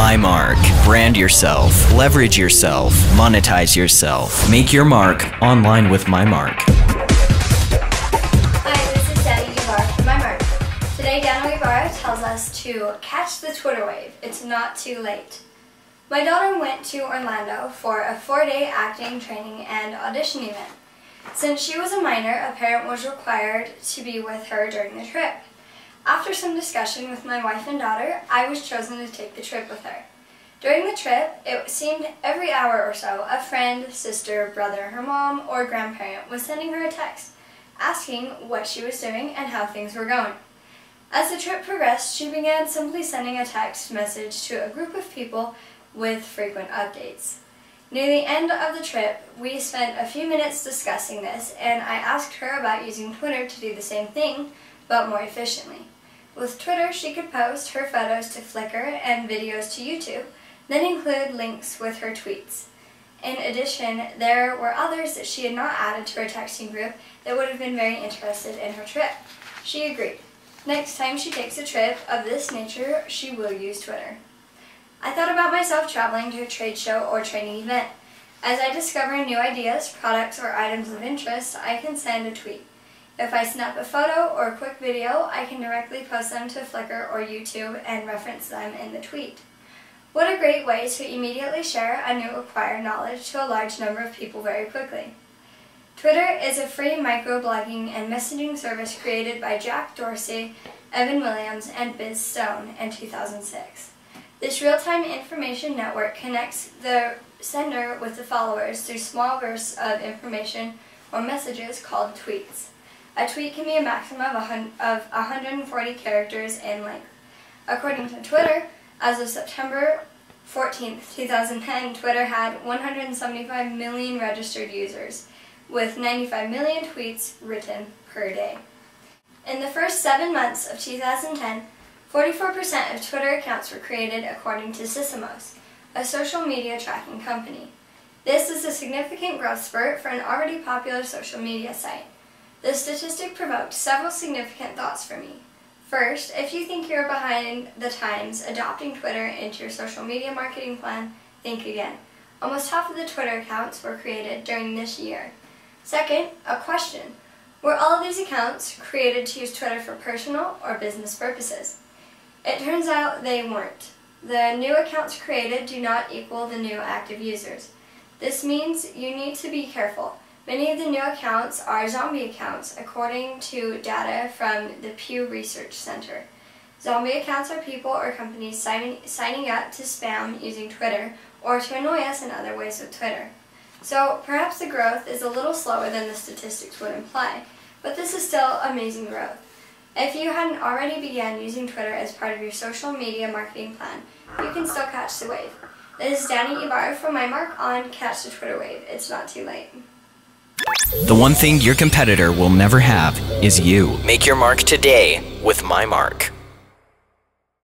My Mark. Brand yourself, leverage yourself, monetize yourself. Make your mark online with My Mark. Hi, this is Danny Ibarra from My Mark. Today, Danny Ibarra tells us to catch the Twitter wave. It's not too late. My daughter went to Orlando for a 4-day acting training and audition event. Since she was a minor, a parent was required to be with her during the trip. After some discussion with my wife and daughter, I was chosen to take the trip with her. During the trip, it seemed every hour or so, a friend, sister, brother, her mom, or grandparent was sending her a text, asking what she was doing and how things were going. As the trip progressed, she began simply sending a text message to a group of people with frequent updates. Near the end of the trip, we spent a few minutes discussing this, and I asked her about using Twitter to do the same thing, but more efficiently. With Twitter, she could post her photos to Flickr and videos to YouTube, then include links with her tweets. In addition, there were others that she had not added to her texting group that would have been very interested in her trip. She agreed. Next time she takes a trip of this nature, she will use Twitter. I thought about myself traveling to a trade show or training event. As I discover new ideas, products, or items of interest, I can send a tweet. If I snap a photo or a quick video, I can directly post them to Flickr or YouTube and reference them in the tweet. What a great way to immediately share a new acquired knowledge to a large number of people very quickly. Twitter is a free microblogging and messaging service created by Jack Dorsey, Evan Williams, and Biz Stone in 2006. This real-time information network connects the sender with the followers through small bursts of information or messages called tweets. A tweet can be a maximum of 140 characters in length. According to Twitter, as of September 14, 2010, Twitter had 175 million registered users, with 95 million tweets written per day. In the first 7 months of 2010, 44% of Twitter accounts were created according to Sysomos, a social media tracking company. This is a significant growth spurt for an already popular social media site. The statistic provoked several significant thoughts for me. First, if you think you're behind the times adopting Twitter into your social media marketing plan, think again. Almost half of the Twitter accounts were created during this year. Second, a question. Were all of these accounts created to use Twitter for personal or business purposes? It turns out they weren't. The new accounts created do not equal the new active users. This means you need to be careful. Many of the new accounts are zombie accounts, according to data from the Pew Research Center. Zombie accounts are people or companies signing up to spam using Twitter or to annoy us in other ways with Twitter. So perhaps the growth is a little slower than the statistics would imply, but this is still amazing growth. If you hadn't already began using Twitter as part of your social media marketing plan, you can still catch the wave. This is Danny Ibarra from My Mark on Catch the Twitter Wave. It's not too late. The one thing your competitor will never have is you. Make your mark today with My Mark.